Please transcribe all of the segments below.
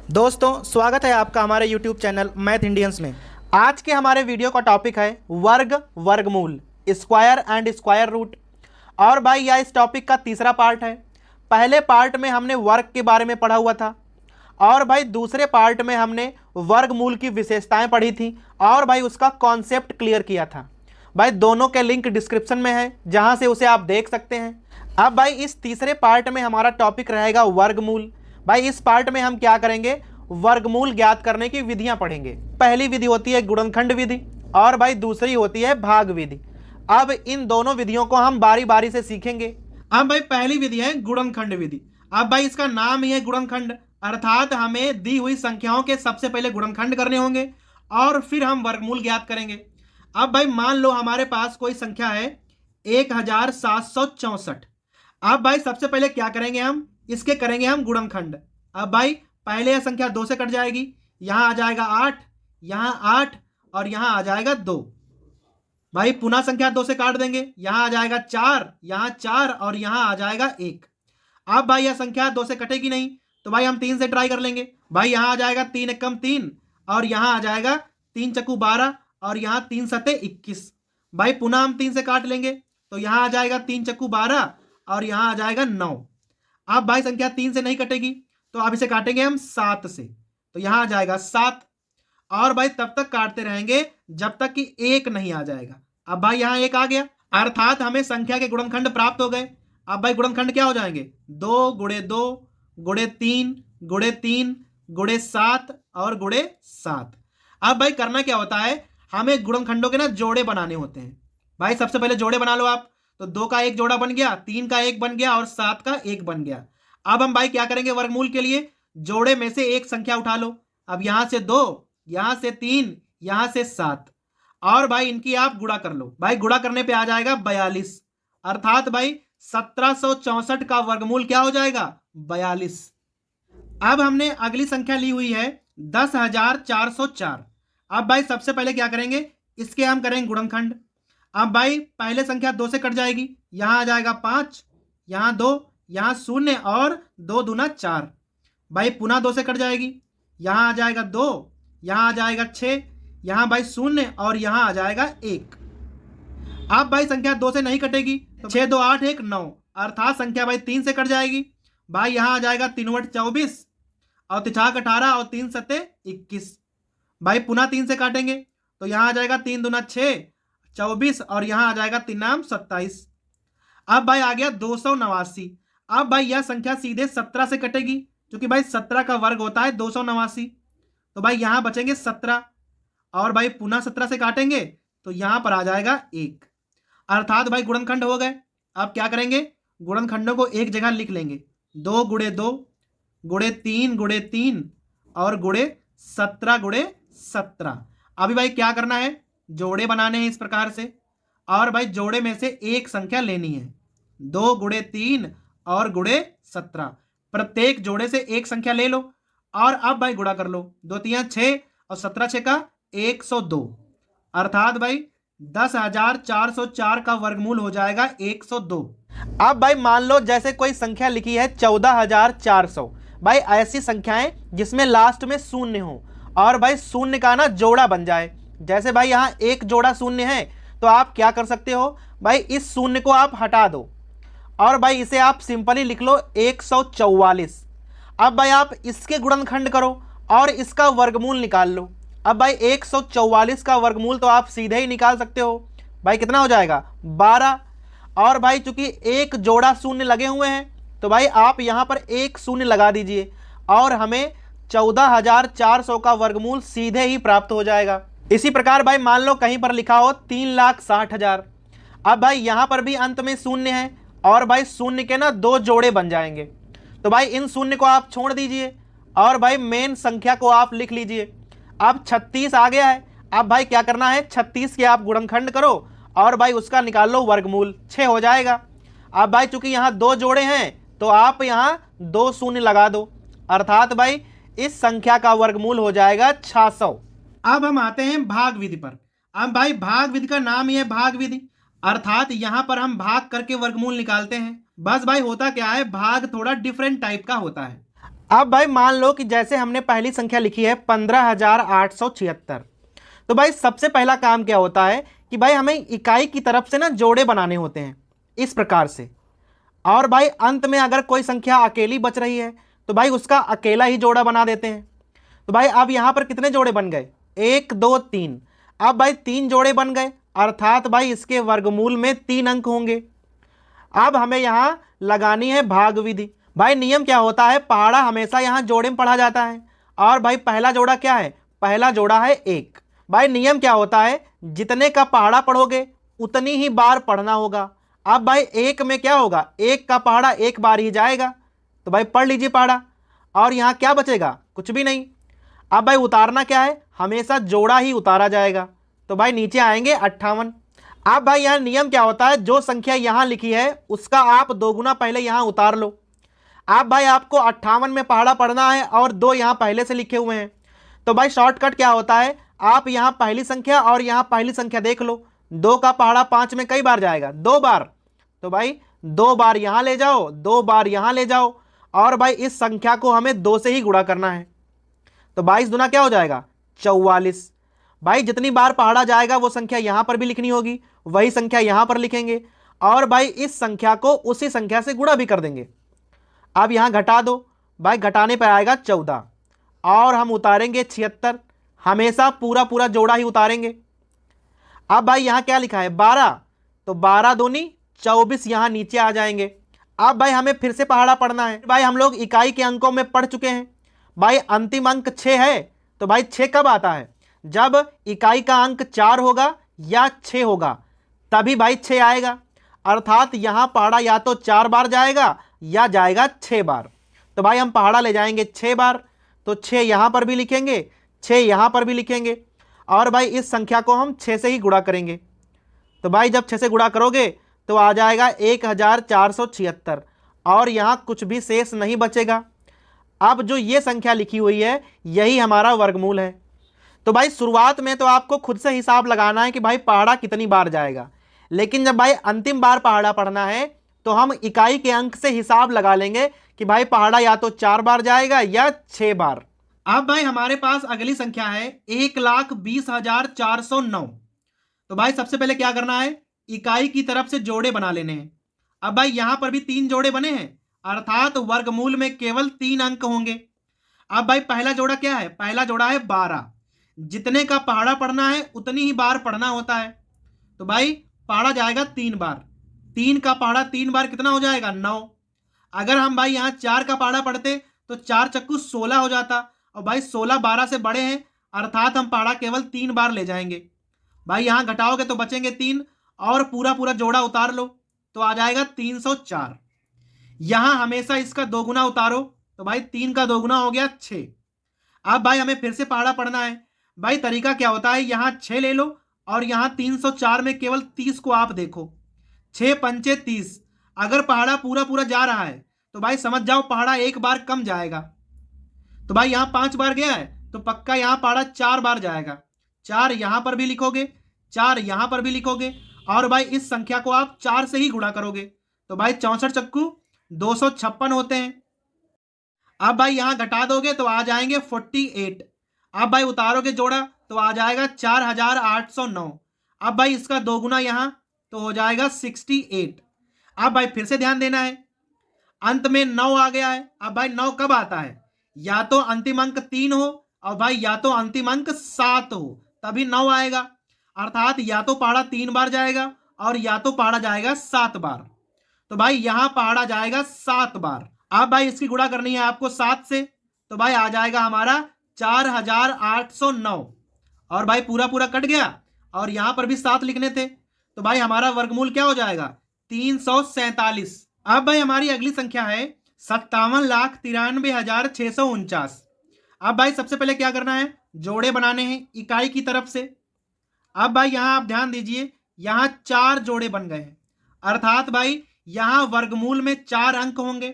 दोस्तों स्वागत है आपका हमारे YouTube चैनल मैथ इंडियंस में। आज के हमारे वीडियो का टॉपिक है वर्ग वर्गमूल, स्क्वायर एंड स्क्वायर रूट। और भाई यह इस टॉपिक का तीसरा पार्ट है। पहले पार्ट में हमने वर्ग के बारे में पढ़ा हुआ था और भाई दूसरे पार्ट में हमने वर्गमूल की विशेषताएं पढ़ी थी और भाई उसका कॉन्सेप्ट क्लियर किया था। भाई दोनों के लिंक डिस्क्रिप्शन में है, जहां से उसे आप देख सकते हैं। अब भाई इस तीसरे पार्ट में हमारा टॉपिक रहेगा वर्गमूल। भाई इस पार्ट में हम क्या करेंगे, वर्गमूल ज्ञात करने की विधियां पढ़ेंगे। पहली विधि होती है गुणनखंड विधि और भाई दूसरी होती है भाग विधि। अब इन दोनों विधियों को हम बारी बारी से सीखेंगे। अब भाई पहली विधि है गुणनखंड विधि। अब भाई इसका नाम ही है गुणनखंड, अर्थात हमें दी हुई संख्याओं के सबसे पहले गुणनखंड करने होंगे और फिर हम वर्गमूल ज्ञात करेंगे। अब भाई मान लो हमारे पास कोई संख्या है 1764। अब भाई सबसे पहले क्या करेंगे, हम इसके करेंगे हम गुणनखंड। अब भाई पहले यह संख्या 2 से कट जाएगी, यहां आ जाएगा 8, यहां 8 और यहां आ जाएगा 2। भाई पुनः संख्या 2 से काट देंगे, यहां आ जाएगा 4, यहां 4 और यहां आ जाएगा 1। अब भाई यह संख्या 2 से कटेगी नहीं, तो भाई हम 3 से ट्राई कर लेंगे। भाई यहां आ जाएगा 3 एकम 3 और यहां आ जाएगा 3 चक्कू 12 और यहां 3 सते 21। भाई पुनः हम 3 से काट लेंगे, तो यहां आ जाएगा 3 चक्कू 12 और यहां आ जाएगा 9। अब भाई संख्या 3 से नहीं कटेगी, तो अब इसे काटेंगे हम 7 से, तो यहां आ जाएगा 7। और भाई तब तक काटते रहेंगे जब तक कि 1 नहीं आ जाएगा। अब भाई यहां 1 आ गया, अर्थात हमें संख्या के गुणनखंड प्राप्त हो गए। अब भाई गुणनखंड क्या हो जाएंगे, 2 गुणे 2 गुणे 3 गुणे 3 गुणे 7 और गुणे 7। अब भाई करना क्या होता है, हमें गुणनखंडों के ना जोड़े बनाने होते हैं। भाई सबसे पहले जोड़े बना लो आप, तो 2 का 1 जोड़ा बन गया, 3 का 1 बन गया और 7 का 1 बन गया। अब हम भाई क्या करेंगे, वर्गमूल के लिए जोड़े में से एक संख्या उठा लो। अब यहां से 2, यहां से 3, यहां से 7 और भाई इनकी आप गुणा कर लो। भाई गुणा करने पे आ जाएगा 42, अर्थात भाई 1764 का वर्गमूल क्या हो जाएगा, 42। अब हमने अगली संख्या ली हुई है 10,404। अब भाई सबसे पहले क्या करेंगे, इसके हम करेंगे गुणनखंड। अब भाई पहले संख्या 2 से कट जाएगी, यहां आ जाएगा 5, यहां 2, यहां 0 और 2 दूना 4। भाई पुनः 2 से कट जाएगी, यहां आ जाएगा 2, यहां आ जाएगा 6, यहां भाई 0 और यहां आ जाएगा 1। अब भाई संख्या 2 से नहीं कटेगी, तो 6 2 8 1 9, अर्थात संख्या भाई 3 से कट जाएगी। भाई यहां आ जाएगा 3 वट 24 और 3 18 और 3 सते 21। भाई पुनः 3 से काटेंगे, तो यहां आ जाएगा 3 दूना 6 24 और यहां आ जाएगा 3 नाम 27। अब भाई आ गया 289। अब भाई यह संख्या सीधे 17 से कटेगी, क्योंकि भाई 17 का वर्ग होता है 289। तो भाई यहां बचेंगे 17 और भाई पुनः 17 से काटेंगे, तो यहां पर आ जाएगा 1, अर्थात भाई गुणनखंड हो गए। अब क्या करेंगे, गुणनखंडों को एक जगह लिख लेंगे, 2 गुणे 2 गुणे 3 गुणे 3 और गुणे 17 गुणे 17। अभी भाई क्या करना है, जोड़े बनाने हैं इस प्रकार से और भाई जोड़े में से एक संख्या लेनी है, 2 गुणे 3 और गुणे 17। प्रत्येक जोड़े से एक संख्या ले लो और अब भाई गुणा कर लो, 2 3 6 और 17 6 का 102, अर्थात भाई 10,404 का वर्गमूल हो जाएगा 102। अब भाई मान लो जैसे कोई संख्या लिखी है 14,400। भाई ऐसी संख्याएं जिसमें लास्ट में शून्य हो और भाई शून्य का ना जोड़ा बन जाए। जैसे भाई यहाँ एक जोड़ा शून्य है, तो आप क्या कर सकते हो, भाई इस शून्य को आप हटा दो और भाई इसे आप सिंपली लिख लो 144। अब भाई आप इसके गुणनखंड करो और इसका वर्गमूल निकाल लो। अब भाई 144 का वर्गमूल तो आप सीधे ही निकाल सकते हो। भाई कितना हो जाएगा, 12। और भाई चूंकि एक जोड़ा शून्य लगे हुए हैं, तो भाई आप यहाँ पर एक शून्य लगा दीजिए और हमें 14,400 का वर्गमूल सीधे ही प्राप्त हो जाएगा। इसी प्रकार भाई मान लो कहीं पर लिखा हो 3,60,000। अब भाई यहां पर भी अंत में शून्य है और भाई शून्य के ना 2 जोड़े बन जाएंगे, तो भाई इन शून्य को आप छोड़ दीजिए और भाई मेन संख्या को आप लिख लीजिए। अब 36 आ गया है। अब भाई क्या करना है, 36 के आप गुणनखंड करो और भाई उसका निकाल लो वर्गमूल, 6 हो जाएगा। अब भाई चूंकि यहां 2 जोड़े हैं, तो आप यहां 2 शून्य लगा दो, अर्थात भाई इस संख्या का वर्गमूल हो जाएगा 600। अब हम आते हैं भाग विधि पर। अब भाई भाग विधि का नाम ही है भाग विधि, अर्थात यहां पर हम भाग करके वर्गमूल निकालते हैं। बस भाई होता क्या है, भाग थोड़ा डिफरेंट टाइप का होता है। अब भाई मान लो कि जैसे हमने पहली संख्या लिखी है 15,876, तो भाई सबसे पहला काम क्या होता है कि भाई हमें इकाई की तरफ से ना जोड़े बनाने होते हैं इस प्रकार से। और भाई अंत में अगर कोई संख्या अकेली बच रही है तो भाई उसका अकेला ही जोड़ा बना देते हैं। तो भाई अब यहां पर कितने जोड़े बन गए, 1 2 3। अब भाई 3 जोड़े बन गए, अर्थात भाई इसके वर्गमूल में 3 अंक होंगे। अब हमें यहां लगानी है भाग विधि। भाई नियम क्या होता है, पहाड़ा हमेशा यहां जोड़े में पढ़ा जाता है। और भाई पहला जोड़ा क्या है, पहला जोड़ा है 1। भाई नियम क्या होता है, जितने का पहाड़ा पढ़ोगे उतनी ही बार पढ़ना होगा। अब भाई 1 में क्या होगा, 1 का पहाड़ा एक बार ही जाएगा, तो भाई पढ़ लीजिए पहाड़ा। और यहां क्या बचेगा, कुछ भी नहीं। अब भाई उतारना क्या है, हमेशा जोड़ा ही उतारा जाएगा, तो भाई नीचे आएंगे 58। अब भाई यहां नियम क्या होता है, जो संख्या यहां लिखी है उसका आप 2 गुना पहले यहां उतार लो। अब भाई आपको 58 में पहाड़ा पढ़ना है और 2 यहां पहले से लिखे हुए हैं, तो भाई शॉर्टकट क्या होता है, आप यहां पहली संख्या और यहां पहली संख्या देख लो। 2 का पहाड़ा 5 में कई बार जाएगा, 2 बार, तो भाई 2 बार यहां ले जाओ, 2 बार यहां ले जाओ। और भाई इस संख्या को हमें 2 से ही गुणा करना है, तो 22 दुना क्या हो जाएगा, 44। भाई जितनी बार पहाड़ा जाएगा वो संख्या यहां पर भी लिखनी होगी, वही संख्या यहां पर लिखेंगे और भाई इस संख्या को उसी संख्या से गुणा भी कर देंगे। अब यहां घटा दो, भाई घटाने पर आएगा 14 और हम उतारेंगे 76। हमेशा पूरा पूरा जोड़ा ही उतारेंगे। अब भाई यहां क्या लिखा है 12, तो 12 दूनी 24 यहां नीचे आ जाएंगे। अब भाई हमें फिर से पहाड़ा पढ़ना है। भाई हम लोग इकाई के अंकों में पढ़ चुके हैं, भाई अंतिम अंक 6 है, तो भाई 6 कब आता है, जब इकाई का अंक 4 होगा या 6 होगा तभी भाई 6 आएगा। अर्थात यहां पहाड़ा या तो 4 बार जाएगा या जाएगा 6 बार। तो भाई हम पहाड़ा ले जाएंगे 6 बार, तो 6 यहां पर भी लिखेंगे, 6 यहां पर भी लिखेंगे और भाई इस संख्या को हम 6 से ही गुणा करेंगे। तो भाई जब 6 से गुणा करोगे तो आ जाएगा 1476 और यहां कुछ भी शेष नहीं बचेगा। अब जो ये संख्या लिखी हुई है यही हमारा वर्गमूल है। तो भाई शुरुआत में तो आपको खुद से हिसाब लगाना है कि भाई पहाड़ा कितनी बार जाएगा, लेकिन जब भाई अंतिम बार पहाड़ा पढ़ना है तो हम इकाई के अंक से हिसाब लगा लेंगे कि भाई पहाड़ा या तो 4 बार जाएगा या 6 बार। अब भाई हमारे पास अगली संख्या है 1,20,409। तो भाई सबसे पहले क्या करना है, इकाई की तरफ से जोड़े बना लेने हैं। अब भाई यहां पर भी 3 जोड़े बने हैं, अर्थात वर्गमूल में केवल 3 अंक होंगे। अब भाई पहला जोड़ा क्या है, पहला जोड़ा है 12। जितने का पहाड़ा पढ़ना है उतनी ही बार पढ़ना होता है, तो भाई पहाड़ा जाएगा 3 बार। 3 का पहाड़ा 3 बार कितना हो जाएगा, 9। अगर हम भाई यहाँ 4 का पहाड़ा पढ़ते तो 4 चक्कू 16 हो जाता, और भाई 16 12 से बड़े हैं, अर्थात हम पहाड़ा केवल 3 बार ले जाएंगे। भाई यहाँ घटाओगे तो बचेंगे 3 और पूरा पूरा जोड़ा उतार लो तो आ जाएगा 304। यहां हमेशा इसका 2 गुना उतारो, तो भाई 3 का 2 गुना हो गया 6। अब भाई हमें फिर से पहाड़ा पढ़ना है। भाई तरीका क्या होता है, यहां 6 ले लो और यहां 304 में केवल 30 को आप देखो, 6 पंचे 30। अगर पहाड़ा पूरा पूरा जा रहा है तो भाई समझ जाओ पहाड़ा एक बार कम जाएगा। तो भाई यहां 5 बार गया है तो पक्का यहां पहाड़ा 4 बार जाएगा। 4 यहां पर भी लिखोगे, 4 यहां पर भी लिखोगे और भाई इस संख्या को आप 4 से ही गुणा करोगे, तो भाई 64 चक्कू 256 होते हैं। अब भाई यहां घटा दोगे तो आ जाएंगे 48। अब भाई उतारोगे जोड़ा तो आ जाएगा 4,809। अब भाई इसका 2 गुना यहां तो हो जाएगा 68। अब भाई फिर से ध्यान देना है, अंत में 9 आ गया है। अब भाई 9 कब आता है, या तो अंतिम अंक 3 हो और भाई या तो अंतिम अंक 7 हो, तभी 9 आएगा। अर्थात या तो पहाड़ा 3 बार जाएगा और या तो पहाड़ा जाएगा 7 बार। तो भाई यहां पहाड़ा जाएगा 7 बार। अब भाई इसकी गुणा करनी है आपको 7 से, तो भाई आ जाएगा हमारा 4,809 और भाई पूरा पूरा कट गया और यहां पर भी 7 लिखने थे, तो भाई हमारा वर्गमूल क्या हो जाएगा, 347। अब भाई हमारी अगली संख्या है 57,93,649। अब भाई सबसे पहले क्या करना है, जोड़े बनाने हैं इकाई की तरफ से। अब भाई यहां आप ध्यान दीजिए, यहां 4 जोड़े बन गए हैं, अर्थात भाई यहां वर्गमूल में 4 अंक होंगे।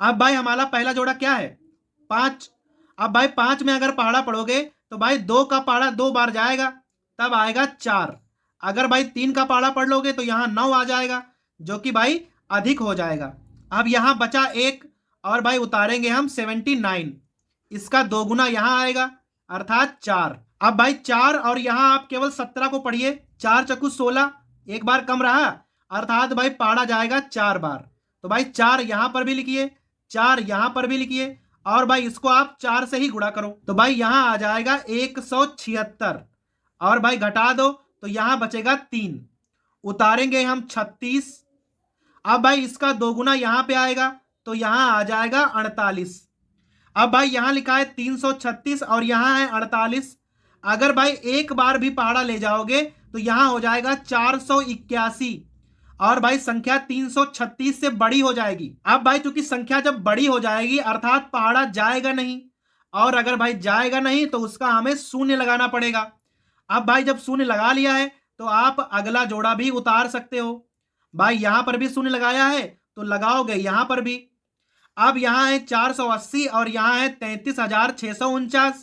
अब भाई हमारा पहला जोड़ा क्या है, 5। अब भाई 5 में अगर पहाड़ा पढ़ोगे तो भाई 2 का पहाड़ा 2 बार जाएगा, तब आएगा 4। अगर भाई 3 का पहाड़ा पढ़ लोगे तो यहां 9 आ जाएगा, जो कि भाई अधिक हो जाएगा। अब यहां बचा 1 और भाई उतारेंगे हम 79, इसका 2 गुना यहां आएगा अर्थात 4। अब भाई 4 और यहां आप केवल 17 को पढ़िए, 4 चक्कू 16, एक बार कम रहा अर्थात भाई पढ़ा जाएगा 4 बार। तो भाई 4 यहां पर भी लिखिए, 4 यहां पर भी लिखिए और भाई इसको आप 4 से ही गुणा करो तो भाई यहां आ जाएगा 176 और भाई घटा दो तो यहां बचेगा 3, उतारेंगे हम 36। अब भाई इसका 2 गुना यहां पे आएगा तो यहां आ जाएगा 48। अब भाई यहां लिखा है 336 और यहां है 48, अगर भाई एक बार भी पहाड़ा ले जाओगे तो यहां हो जाएगा 481 और भाई संख्या 336 से बड़ी हो जाएगी। अब भाई चूंकि संख्या जब बड़ी हो जाएगी अर्थात पहाड़ा जाएगा नहीं, और अगर भाई जाएगा नहीं तो उसका हमें शून्य लगाना पड़ेगा। अब भाई जब शून्य लगा लिया है तो आप अगला जोड़ा भी उतार सकते हो। भाई यहां पर भी शून्य लगाया है तो लगाओगे यहां पर भी। अब यहां है 480 और यहां है 33,649।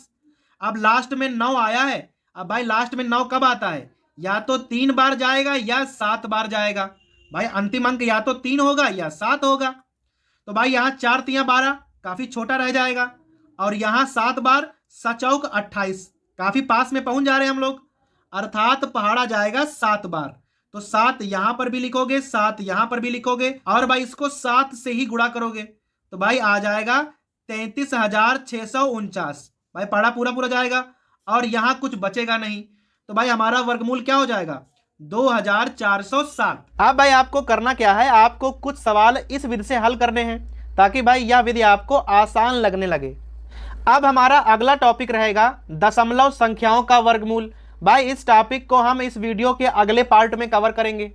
अब लास्ट में 9 आया है। अब भाई लास्ट में 9 कब आता है, या तो 3 बार जाएगा या 7 बार जाएगा। भाई अंतिम अंक या तो 3 होगा या 7 होगा। तो भाई यहां 4 तियां 12 काफी छोटा रह जाएगा और यहां 7 बार 7 28, काफी पास में पहुंच जा रहे हैं हम लोग, अर्थात पहाड़ा जाएगा 7 बार। तो 7 यहां पर भी लिखोगे, 7 यहां पर भी लिखोगे और भाई इसको 7 से ही गुणा करोगे तो भाई आ जाएगा 33,649। भाई पहाड़ा पूरा पूरा जाएगा और यहां कुछ बचेगा नहीं तो भाई हमारा वर्गमूल क्या हो जाएगा 2407। अब भाई आपको करना क्या है, आपको कुछ सवाल इस विधि से हल करने हैं ताकि भाई यह विधि आपको आसान लगने लगे। अब हमारा अगला टॉपिक रहेगा दशमलव संख्याओं का वर्गमूल। भाई इस टॉपिक को हम इस वीडियो के अगले पार्ट में कवर करेंगे।